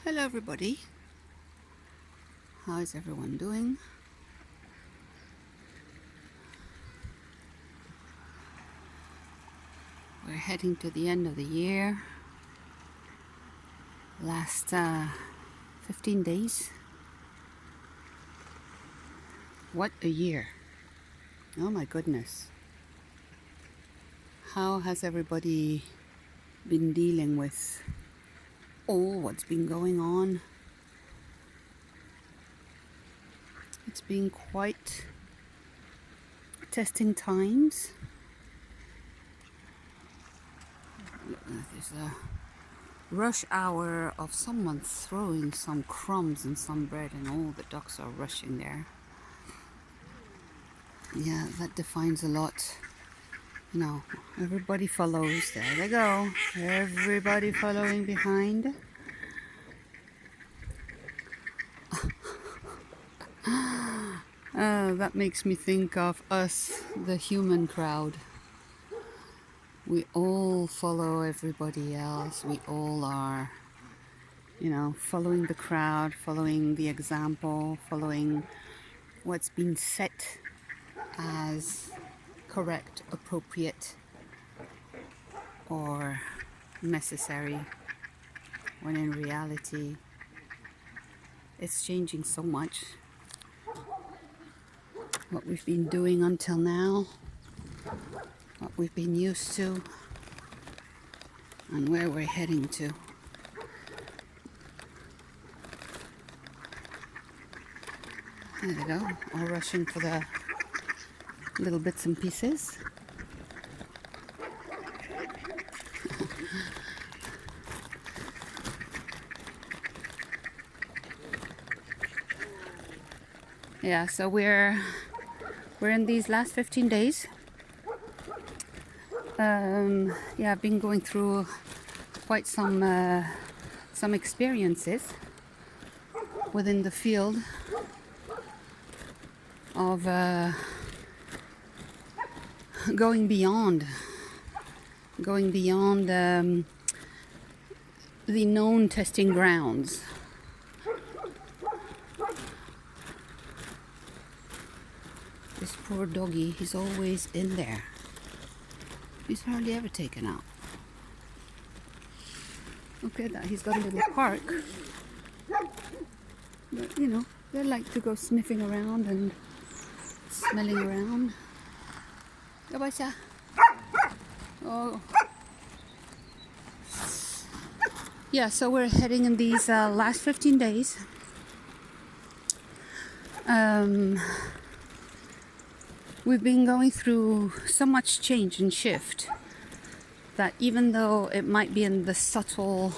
Hello everybody, how is everyone doing? We're heading to the end of the year. Last 15 days. What a year. Oh my goodness. How has everybody been dealing with all what's been going on? It's been quite testing times. There's a rush hour of someone throwing some crumbs and some bread, and all the ducks are rushing there. Yeah, that defines a lot. You know, everybody follows. There they go. Everybody following behind. That makes me think of us, the human crowd. We all follow everybody else. We all are, following the crowd, following the example, following what's been set as correct, appropriate, or necessary, when in reality it's changing so much. What we've been doing until now, what we've been used to, and where we're heading to. There they go, all rushing for the little bits and pieces. Yeah, so we're in these last 15 days. I've been going through quite some experiences within the field of going beyond the known testing grounds. This poor doggy, he's always in there. He's hardly ever taken out. Okay, that he's got a little park. But, they like to go sniffing around and smelling around. Ibiza. Oh. Yeah, so we're heading in these last 15 days. We've been going through so much change and shift that even though it might be in the subtle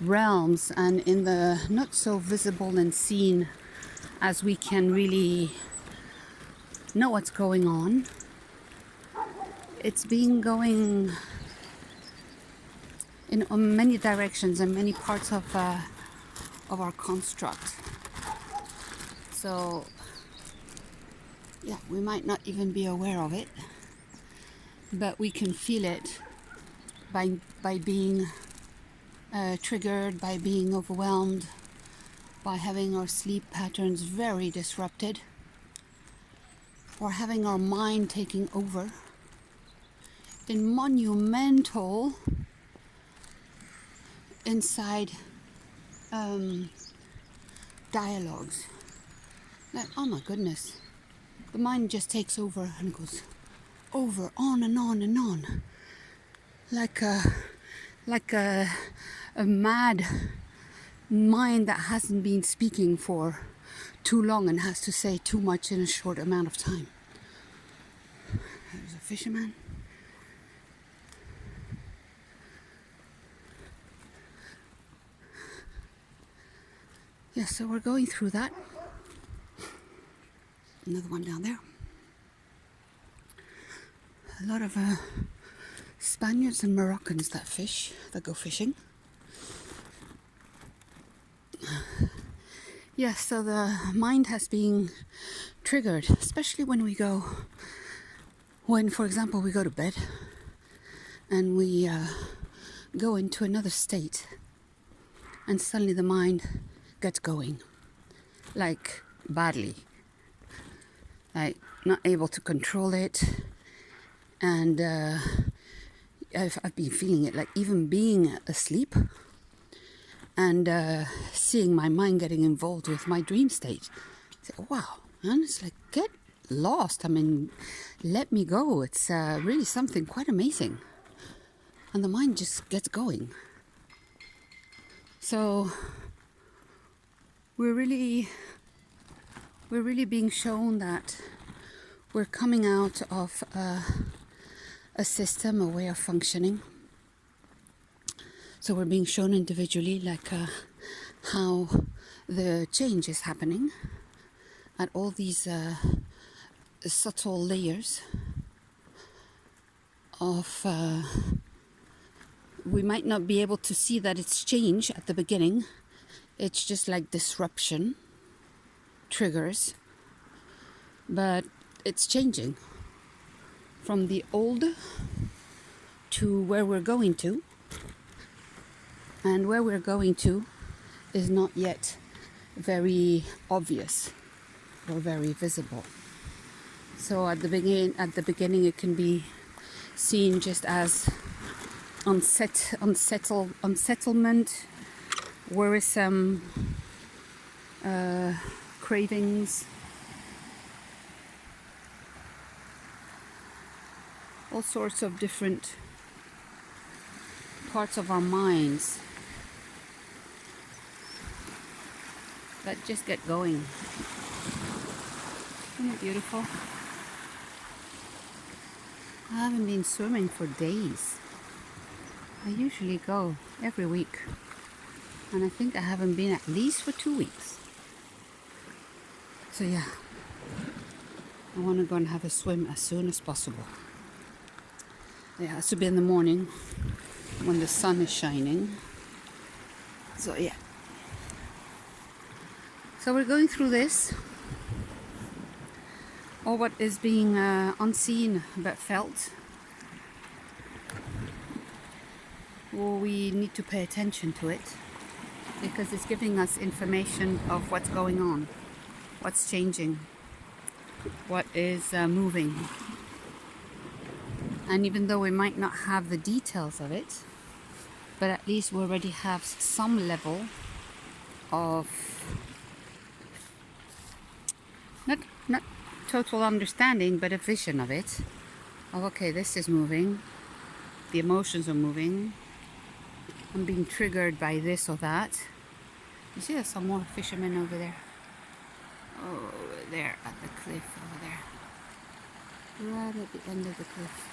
realms and in the not so visible and seen as we can really know what's going on, it's been going in many directions and many parts of our construct. So yeah, we might not even be aware of it, but we can feel it by being triggered, by being overwhelmed, by having our sleep patterns very disrupted, or having our mind taking over in monumental inside dialogues. Like, oh my goodness, the mind just takes over and goes over, on and on and on, like a mad mind that hasn't been speaking for too long and has to say too much in a short amount of time. There's a fisherman. Yeah, so we're going through that. Another one down there. A lot of Spaniards and Moroccans that go fishing. Yeah, so the mind has been triggered, especially when, for example, we go to bed and we go into another state and suddenly the mind gets going, like badly, like not able to control it. And I've been feeling it, like even being asleep and seeing my mind getting involved with my dream state. Wow, man, it's like, get lost. I mean, let me go. It's really something quite amazing. And the mind just gets going. So we're really being shown that we're coming out of a system, a way of functioning. So we're being shown individually, like how the change is happening at all these subtle layers of we might not be able to see that it's change at the beginning. It's just like disruption, triggers, but it's changing from the old to where we're going to, and where we're going to is not yet very obvious or very visible. So at the beginning it can be seen just as unsettlement, worrisome, cravings, all sorts of different parts of our minds that just get going. Isn't it beautiful? I haven't been swimming for days. I usually go every week, and I think I haven't been at least for 2 weeks. So yeah, I want to go and have a swim as soon as possible. It has to be in the morning when the sun is shining. So yeah. So we're going through this, or what is being unseen but felt. Well, we need to pay attention to it because it's giving us information of what's going on, what's changing, what is moving. And even though we might not have the details of it, but at least we already have some level of not total understanding, but a vision of it. Oh, okay, this is moving. The emotions are moving. I'm being triggered by this or that. You see there's some more fishermen over there. Oh, over there at the cliff over there. Right at the end of the cliff.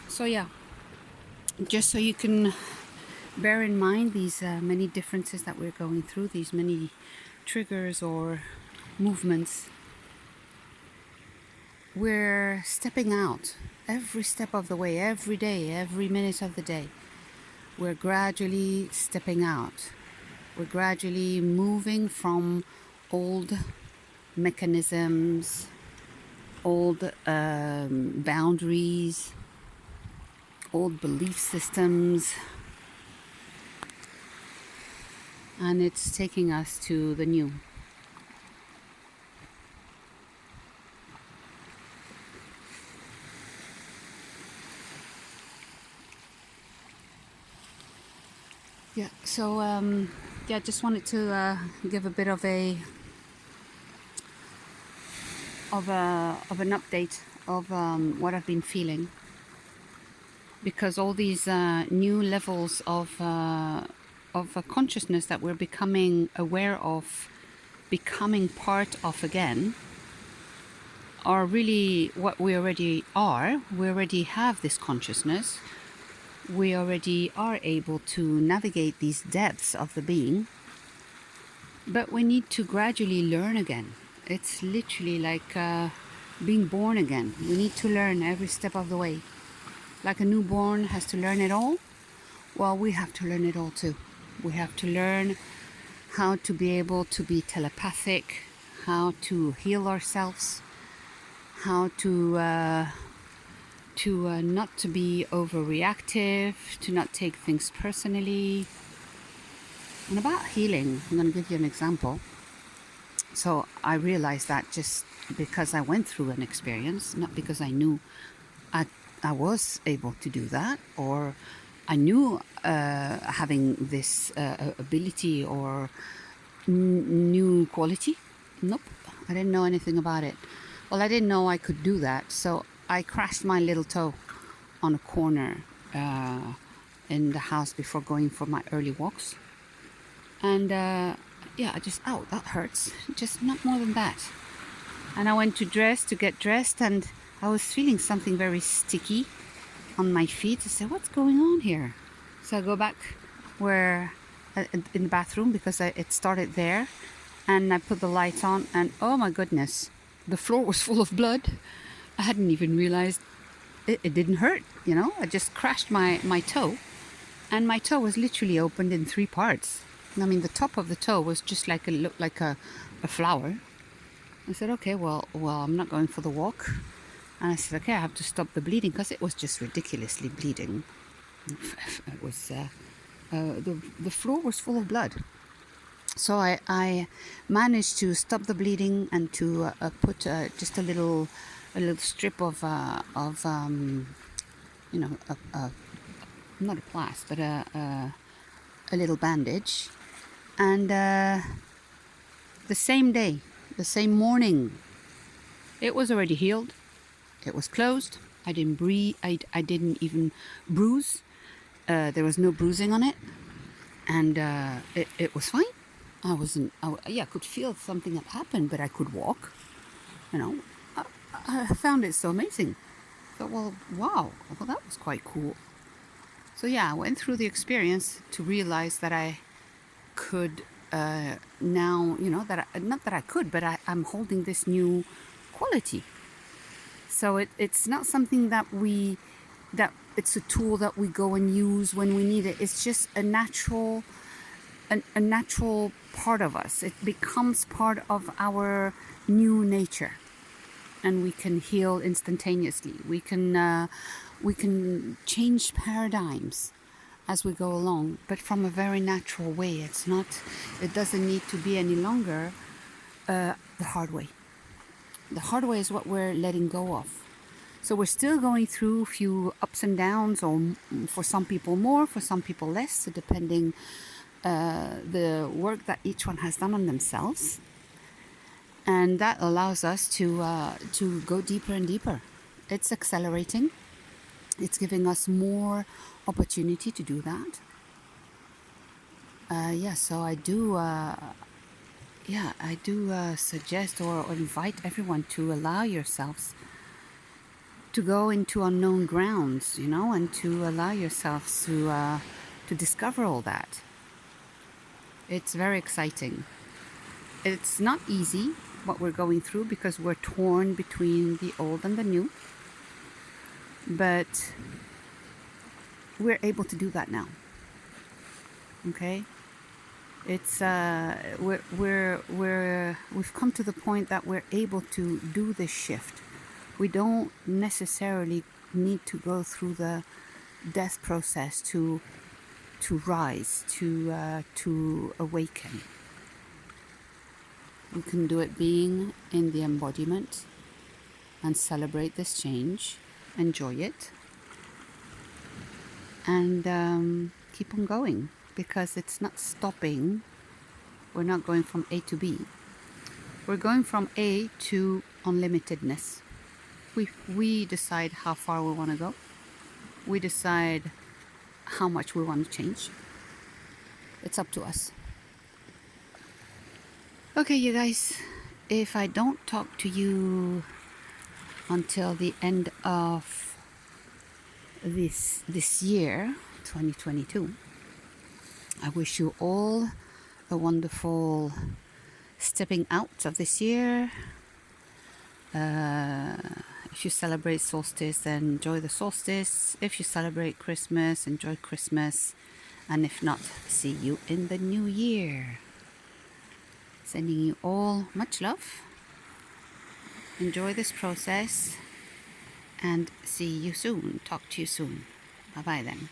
So yeah, just so you can bear in mind these many differences that we're going through, these many triggers or movements. We're stepping out every step of the way, every day, every minute of the day. We're gradually stepping out. We're gradually moving from old mechanisms, old boundaries, old belief systems, and it's taking us to the new. Yeah, so just wanted to give a bit of an update of what I've been feeling, because all these new levels of consciousness that we're becoming aware of, becoming part of again, are really what we already are. We already have this consciousness. We already are able to navigate these depths of the being, but we need to gradually learn again. It's literally like being born again. We need to learn every step of the way. Like a newborn has to learn it all, well, we have to learn it all too. We have to learn how to be able to be telepathic, how to heal ourselves, how to not to be overreactive, to not take things personally. And about healing, I'm going to give you an example. So I realized that just because I went through an experience, not because I knew I was able to do that, or I knew having this ability or new quality. Nope, I didn't know anything about it. Well, I didn't know I could do that, so I crashed my little toe on a corner in the house before going for my early walks. And yeah, I just, ow, that hurts. Just not more than that. And I went to get dressed, and I was feeling something very sticky on my feet. I said, what's going on here? So I go back in the bathroom, because it started there, and I put the lights on, and oh my goodness, the floor was full of blood. I hadn't even realized it didn't hurt, you know. I just crashed my toe, and my toe was literally opened in 3 parts. I mean, the top of the toe was just like looked like a flower. I said, okay, well, I'm not going for the walk. And I said, okay, I have to stop the bleeding, because it was just ridiculously bleeding. It was the floor was full of blood. So I managed to stop the bleeding and to put just a little strip of you know, not a plaster, but a little bandage. And the same day, the same morning, it was already healed. It was closed. I didn't breathe. I didn't even bruise. There was no bruising on it, and it was fine. I wasn't. I could feel something had happened, but I could walk. You know, I found it so amazing. I thought, well, wow, well, that was quite cool. So yeah, I went through the experience to realize that I could now, you know, that not that I could, but I'm holding this new quality. So it's not something that it's a tool that we go and use when we need it. It's just a natural part of us. It becomes part of our new nature, and we can heal instantaneously. We can change paradigms as we go along, but from a very natural way. It doesn't need to be any longer the hard way. The hard way is what we're letting go of. So we're still going through a few ups and downs, or for some people more, for some people less, depending the work that each one has done on themselves. And that allows us to go deeper and deeper. It's accelerating. It's giving us more opportunity to do that. So I do suggest or invite everyone to allow yourselves to go into unknown grounds, you know, and to allow yourselves to discover all that. It's very exciting. It's not easy what we're going through, because we're torn between the old and the new, but we're able to do that now. Okay, it's we've come to the point that we're able to do this shift. We don't necessarily need to go through the death process to rise, to awaken. We can do it being in the embodiment and celebrate this change, enjoy it, and keep on going, because it's not stopping. We're not going from A to B. We're going from A to unlimitedness. We decide how far we want to go. We decide how much we want to change. It's up to us. Okay, you guys, if I don't talk to you until the end of this year, 2022, I wish you all a wonderful stepping out of this year. If you celebrate solstice, then enjoy the solstice. If you celebrate Christmas, enjoy Christmas. And if not, see you in the new year. Sending you all much love. enjoy this process, and see you soon. Talk to you soon. Bye bye then.